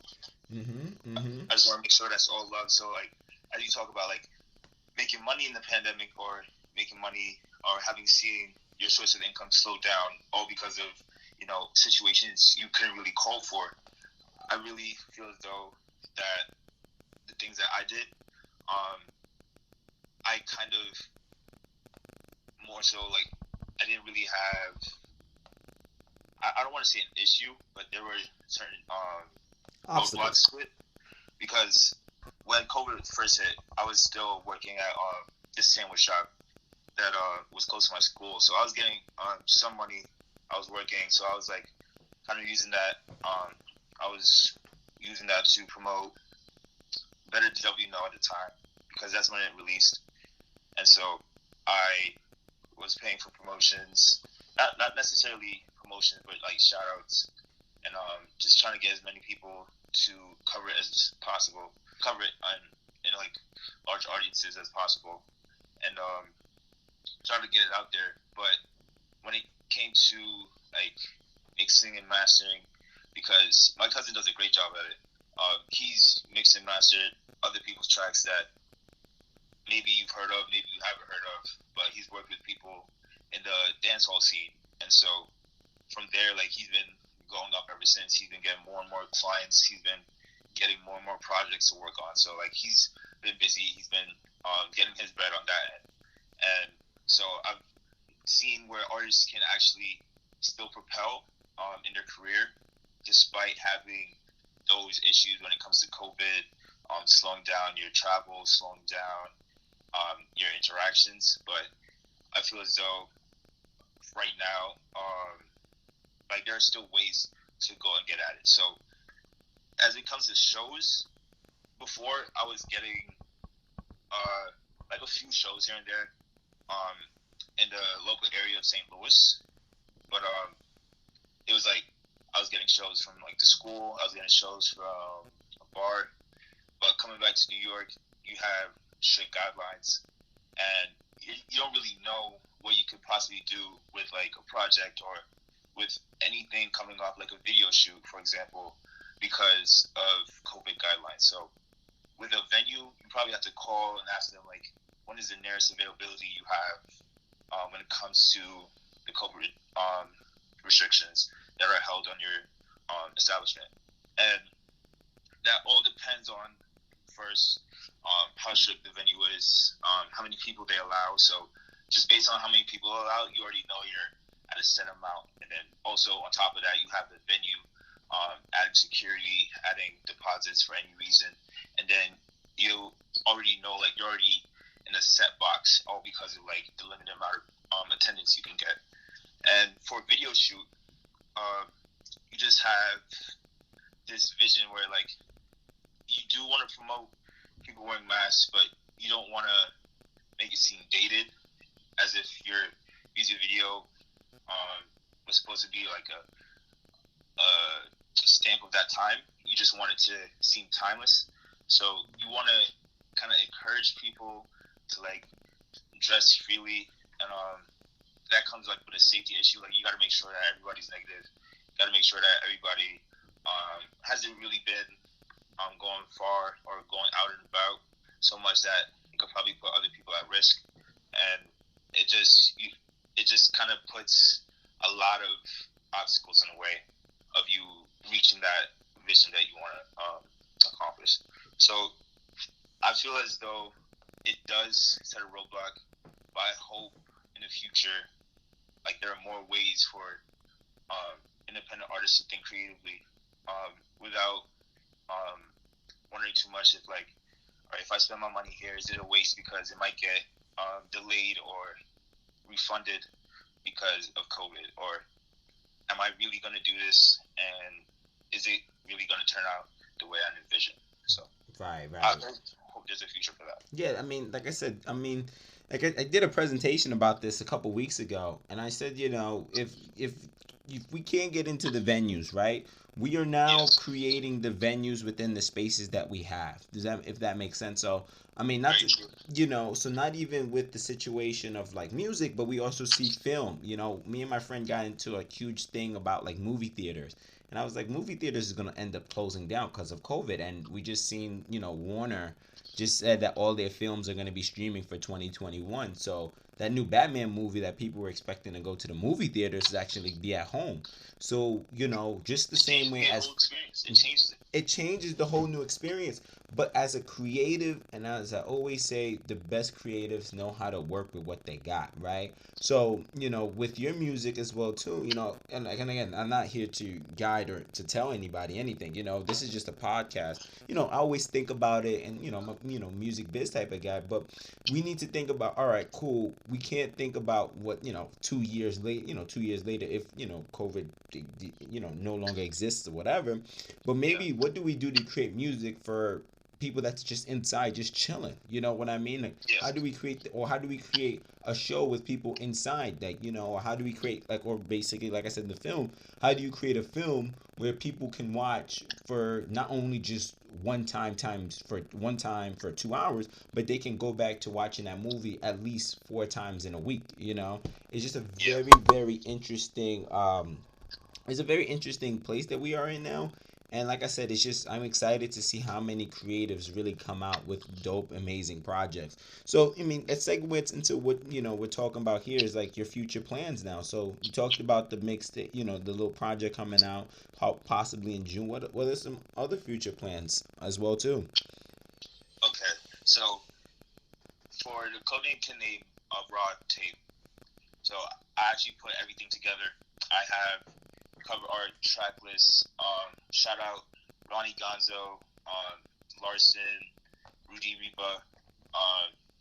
I just want to make sure that's all love. So like, as you talk about like making money in the pandemic, or making money, or having seen your source of income slow down, all because of, you know, situations you couldn't really call for, I really feel as though that the things that I did, I kind of more so like, I didn't really have, I don't want to say an issue, but there were certain roadblocks to it, because when COVID first hit, I was still working at this sandwich shop that was close to my school, so I was getting some money. I was working, so I was like kind of using that. I was using that to promote Better W Know at the time, because that's when it released. And so I was paying for promotions, not necessarily promotions, but like shout outs, and just trying to get as many people to cover it as possible, in like large audiences as possible, and trying to get it out there. But when it came to like mixing and mastering, because my cousin does a great job at it. He's mixed and mastered other people's tracks that maybe you've heard of, maybe you haven't heard of, but he's worked with people in the dancehall scene. And so from there, like, he's been going up ever since. He's been getting more and more clients. He's been getting more and more projects to work on. So, like, he's been busy. He's been getting his bread on that end. And so I've seen where artists can actually still propel in their career, despite having those issues when it comes to COVID, slowing down your travel, slowing down your interactions. But I feel as though right now, like, there are still ways to go and get at it. So as it comes to shows, before I was getting like a few shows here and there in the local area of St. Louis, but it was like I was getting shows from like the school, I was getting shows from a bar. But coming back to New York, you have strict guidelines, and you don't really know what you could possibly do with like a project or with anything coming off like a video shoot, for example, because of COVID guidelines. So with a venue, you probably have to call and ask them like, when is the nearest availability you have when it comes to the COVID restrictions that are held on your establishment. And that all depends on, first, how strict the venue is, how many people they allow. So just based on how many people allow, you already know you're at a set amount. And then also on top of that, you have the venue adding security, adding deposits for any reason. And then you already know, like, you're already in a set box, all because of like the limited amount of attendance you can get. And for a video shoot, you just have this vision where like you do want to promote people wearing masks, but you don't want to make it seem dated, as if your music video was supposed to be like a stamp of that time. You just want it to seem timeless. So you want to kind of encourage people to like dress freely, and that comes like with a safety issue. Like, you got to make sure that everybody's negative. You got to make sure that everybody hasn't really been going far or going out and about so much that it could probably put other people at risk. And it just, it just kind of puts a lot of obstacles in the way of you reaching that vision that you want to accomplish. So I feel as though it does set a roadblock, but I hope in the future, like, there are more ways for independent artists to think creatively without wondering too much if, like, all right, if I spend my money here, is it a waste because it might get delayed or refunded because of COVID? Or am I really going to do this, and is it really going to turn out the way I envision? So Right. I hope there's a future for that. Yeah, I mean, like I said, like I did a presentation about this a couple weeks ago, and I said, if we can't get into the venues, right? We are now Yes. creating the venues within the spaces that we have. If that makes sense? So, I mean, not Very to, true. so not even with the situation of like music, but we also see film. Me and my friend got into a huge thing about like movie theaters. And I was like, movie theaters is gonna end up closing down because of COVID, and we just seen, Warner just said that all their films are gonna be streaming for 2021. So that new Batman movie that people were expecting to go to the movie theaters is actually be at home. So just the same way The as whole experience, it changes it. it changes the whole new experience. But as a creative, and as I always say, the best creatives know how to work with what they got, right? So, with your music as well too, and again, I'm not here to guide or to tell anybody anything. This is just a podcast. I always think about it, and I'm a music biz type of guy, but we need to think about, all right, cool. We can't think about what 2 years late, 2 years later, if COVID, no longer exists or whatever. But maybe what do we do to create music for people that's just inside, just chilling? You know what I mean? Like, Yes. how do we create a show with people inside? Like, or how do we create, like, or basically, like I said, the film, how do you create a film where people can watch for not only just one time for 2 hours, but they can go back to watching that movie at least 4 times in a week? It's just a very, very interesting, it's a very interesting place that we are in now. And like I said, I'm excited to see how many creatives really come out with dope, amazing projects. So, I mean, it segues into what, we're talking about here is like your future plans now. So you talked about the mixtape, the little project coming out, how possibly in June. What are some other future plans as well too? Okay, so for the Codename Name of Raw tape, so I actually put everything together. I have cover art, track list. Shout out Ronnie Gonzo, Larson, Rudy Reba,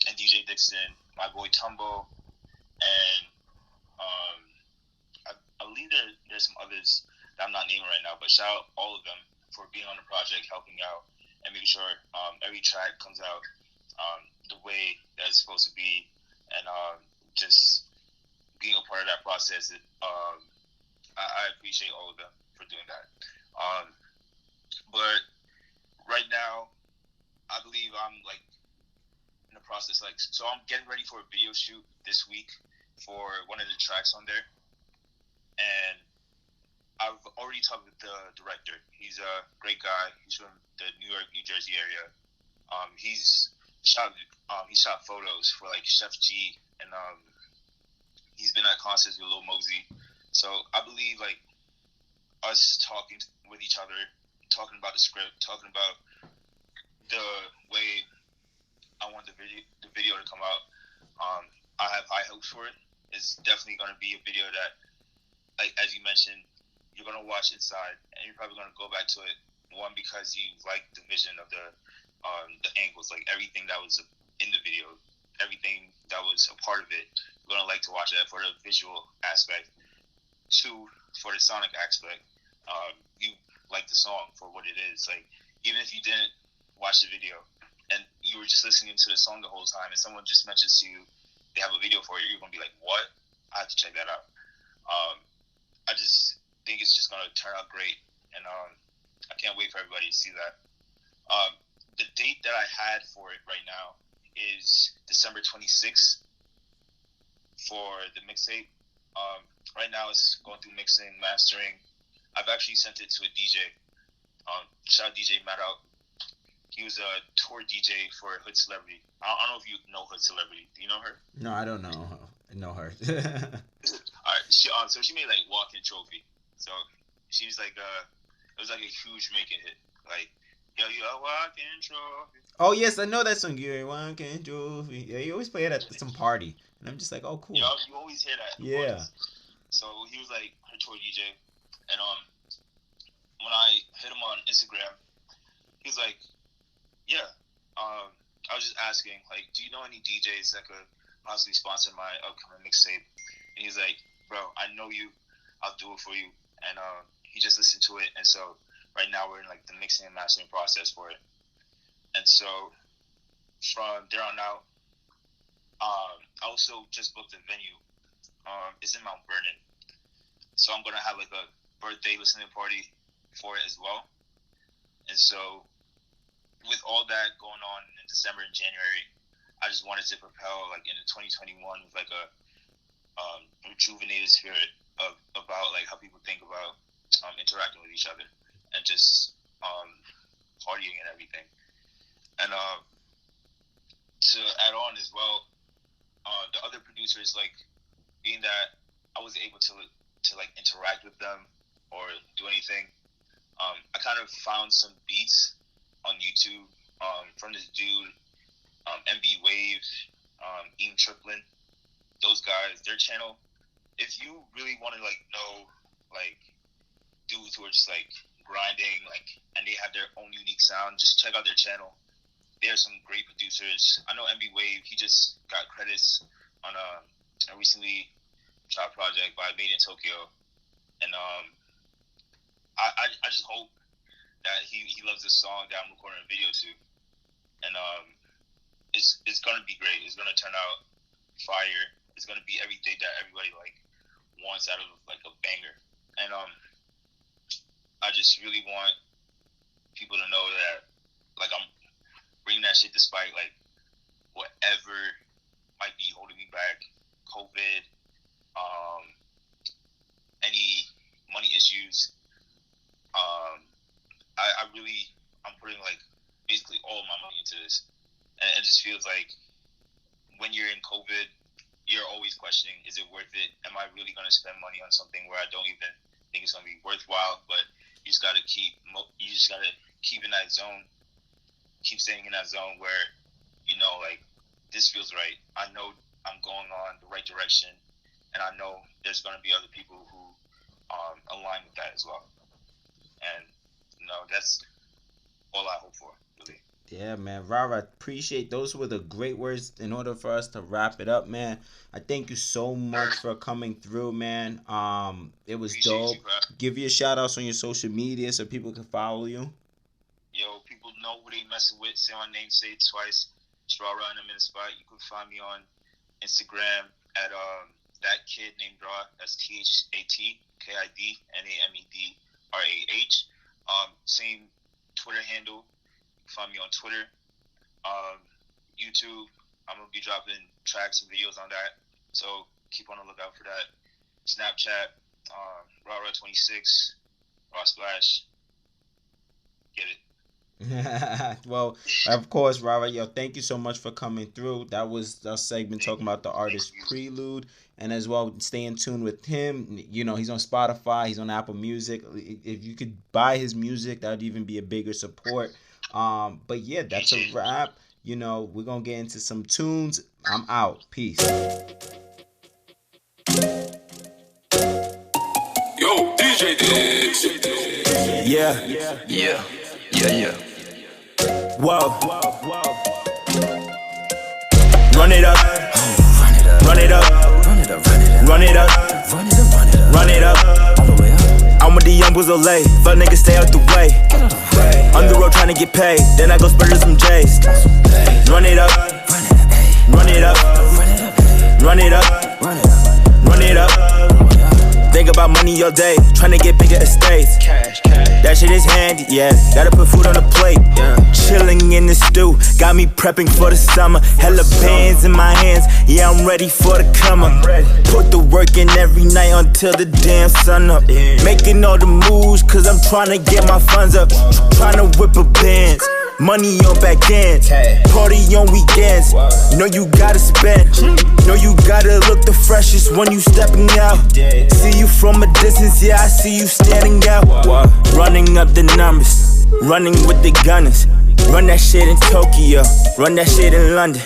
and DJ Dixon, my boy Tumbo, and I believe there's some others that I'm not naming right now, but shout out all of them for being on the project, helping out, and making sure every track comes out the way that it's supposed to be, and just being a part of that process. I appreciate all of them for doing that. But right now, I believe I'm like in the process. Like, so I'm getting ready for a video shoot this week for one of the tracks on there, and I've already talked with the director. He's a great guy. He's from the New York, New Jersey area. He's shot photos for like Chef G, and he's been at concerts with Lil Mosey. So I believe like us talking with each other, talking about the script, talking about the way I want the video to come out. I have high hopes for it. It's definitely going to be a video that, like as you mentioned, you're going to watch inside, and you're probably going to go back to it. One, because you like the vision of the angles, like everything that was in the video, everything that was a part of it. You're going to like to watch that for the visual aspect. Two, for the sonic aspect, you like the song for what it is. Like, even if you didn't watch the video and you were just listening to the song the whole time, and someone just mentions to you they have a video for it, you're gonna be like, "What? I have to check that out." I just think it's just gonna turn out great, and I can't wait for everybody to see that. The date that I had for it right now is December 26th for the mixtape. Right now it's going through mixing, mastering. I've actually sent it to a DJ. Shout out DJ Matt out. He was a tour DJ for Hood Celebrity. I don't know if you know Hood Celebrity. Do you know her? No, I don't know. know her. Alright, so she made like Walking Trophy. So she was like it was like a huge making hit. Like, yo, you a walking trophy. Oh yes, I know that song. You're walking trophy. Yeah, you always play it at some party, and I'm just like, oh cool. Yo, you always hear that. Yeah. So he was like her tour DJ, and when I hit him on Instagram, he was like, yeah. I was just asking, like, do you know any DJs that could possibly sponsor my upcoming mixtape? And he's like, bro, I know you. I'll do it for you. And he just listened to it, and so right now we're in like the mixing and mastering process for it. And so from there on out, I also just booked a venue. It's in Mount Vernon, so I'm gonna have like a birthday listening party for it as well. And so with all that going on in December and January, I just wanted to propel like into 2021 with like a rejuvenated spirit about like how people think about interacting with each other and just partying and everything. And to add on as well, the other producers, like being that I wasn't able to like interact with them or do anything, I kind of found some beats on YouTube from this dude, MB Wave, Ian Triplin, those guys, their channel. If you really want to like know like dudes who are just like grinding, like, and they have their own unique sound, just check out their channel. They are some great producers. I know MB Wave, he just got credits on a recently shot project by Made in Tokyo, and I just hope that he loves this song that I'm recording a video to, and it's gonna be great. It's gonna turn out fire. It's gonna be everything that everybody like wants out of like a banger, and I just really want people to know that like I'm bringing that shit despite like whatever might be holding me back, COVID, any money issues. I'm putting like basically all my money into this, and it just feels like when you're in COVID, you're always questioning, is it worth it? Am I really going to spend money on something where I don't even think it's going to be worthwhile? But you just got to keep in that zone, keep staying in that zone where, you know, like, this feels right. I know I'm going on the right direction, and I know there's going to be other people who align with that as well. And, you know, that's all I hope for, really. Yeah, man. Rara, appreciate those were the great words in order for us to wrap it up, man. I thank you so much for coming through, man. It was Appreciate dope. you, bro. Give your shout outs on your social media so people can follow you. Yo, people know who they messing with. Say my name, say it twice. It's Rara and I'm in the spot. You can find me on Instagram at that kid named Ra. That's ThatKidNamedRah. Same Twitter handle. Find me on Twitter, YouTube. I'm gonna be dropping tracks and videos on that, so keep on the lookout for that. Snapchat, Rara26, Raw Splash. Get it. Well, of course, Rara, yo, thank you so much for coming through. That was our segment talking about the artist Prelude, and as well, stay in tune with him. You know, he's on Spotify, he's on Apple Music. If you could buy his music, that would even be a bigger support. But yeah, that's a wrap. You know, we're gonna get into some tunes. I'm out. Peace. Yo, DJ Diggs. Yeah. Whoa. Run it up. Run it up. Run it up. Run it up. I'm with the young boys Olay. Fuck niggas, stay out the way. On the road trying to get paid. Then I go spurting some J's. Run it up. Run it up. Run it up. Run it up. Think about money all day, tryna get bigger estates. That shit is handy, yeah. Gotta put food on the plate. Chilling in the stew, got me prepping for the summer. Hella bands in my hands, yeah, I'm ready for the come up. Put the work in every night until the damn sun up. Making all the moves, cause I'm tryna get my funds up. Tryna whip a Benz, money on back ends. party on weekends. Know you gotta spend. Know you gotta look the freshest when you stepping out. See you from a distance, yeah, I see you standing out. Running up the numbers, running with the gunners. Run that shit in Tokyo, run that shit in London.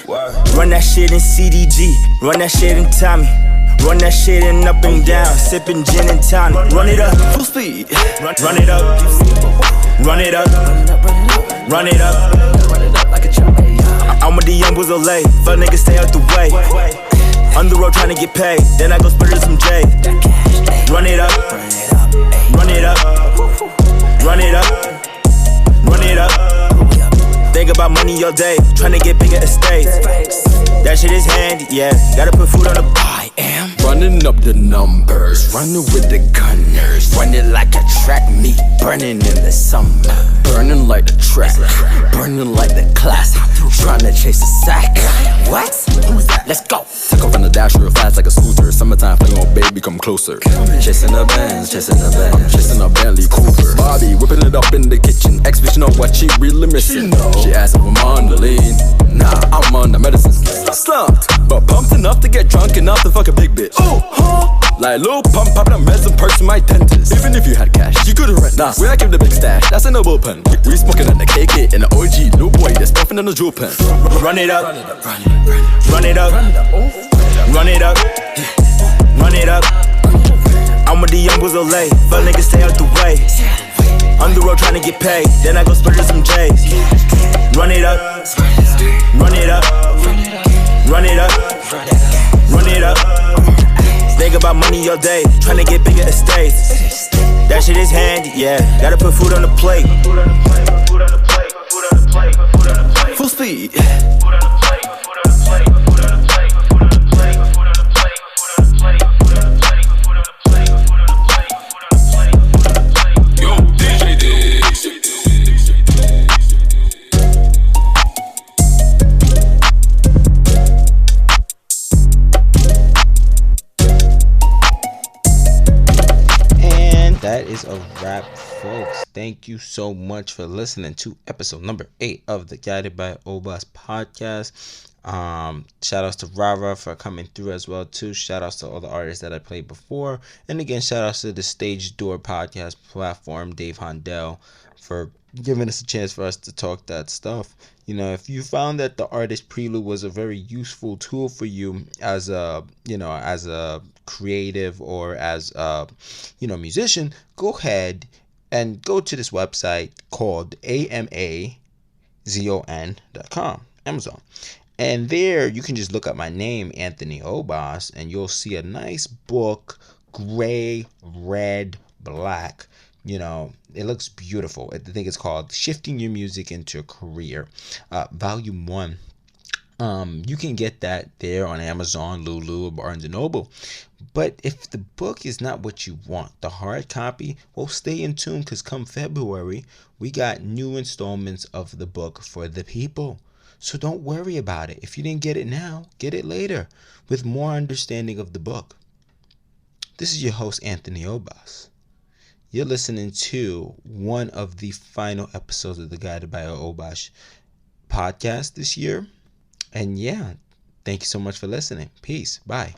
Run that shit in CDG, run that shit in Tommy. Run that shit in up and down, sipping gin and tonic. Run it up, full speed. Run it up, run it up, run it up. I'm with the young boys of late, fuck niggas stay out the way. On the road trying to get paid, then I go split some J. Run it up, run it up, run it up, run it up. Think about money all day, tryna get bigger estates. That shit is handy, yeah. Gotta put food on the. I am running up the numbers, running with the gunners, running like a track meet, burning in the summer, burning like the track, burning like the class, tryna chase a sack. What? Who's that? Let's go. Take off on the dash real fast like a scooter. Summertime playing on baby, come closer. Chasing the Benz, chasing the Benz, I'm chasing a Bentley Cooper. Bobby whipping it up in the kitchen. Ex-bitch know what she really missing. She asked if I'm on the lean. Nah, I'm on the medicine. Slumped, but pumped enough to get drunk enough to fuck a big bitch. Oh, huh? Like Lil Pump, popping a meds in person, my dentist. Even if you had cash, you couldn't rent. Nah, we I keep the big stash, that's in the bullpen. We smoking at the KK and the OG. Lil boy, they're stuffing in the jewel pen. Run it up, run it up, run it up, run it up, run it up. I'm with the young boys of late, fuck niggas stay out the way. On the road trying to get paid, then I go split some J's. Run it up, run it up, run it up, run it up. Think about money all day, trying to get bigger estates. That shit is handy, yeah. Gotta put food on the plate. Full speed. That is a wrap, folks. Thank you so much for listening to episode number 8 of the Guided by Obas podcast. Shout outs to Rara for coming through as well too. Shout outs to all the artists that I played before, and again shout outs to the Stage Door podcast platform, Dave Hondell, for giving us a chance for us to talk that stuff. You know, if you found that the artist prelude was a very useful tool for you as a, as a creative or as a, musician, go ahead and go to this website called amazon.com, Amazon. And there you can just look up my name, Anthony Obas, and you'll see a nice book, gray, red, black. It looks beautiful. I think it's called Shifting Your Music into a Career, Volume 1. You can get that there on Amazon, Lulu, or Barnes & Noble. But if the book is not what you want, the hard copy, well, stay in tune, because come February, we got new installments of the book for the people. So don't worry about it. If you didn't get it now, get it later with more understanding of the book. This is your host, Anthony Obas. You're listening to one of the final episodes of the Guided by Obas podcast this year. And yeah, thank you so much for listening. Peace. Bye.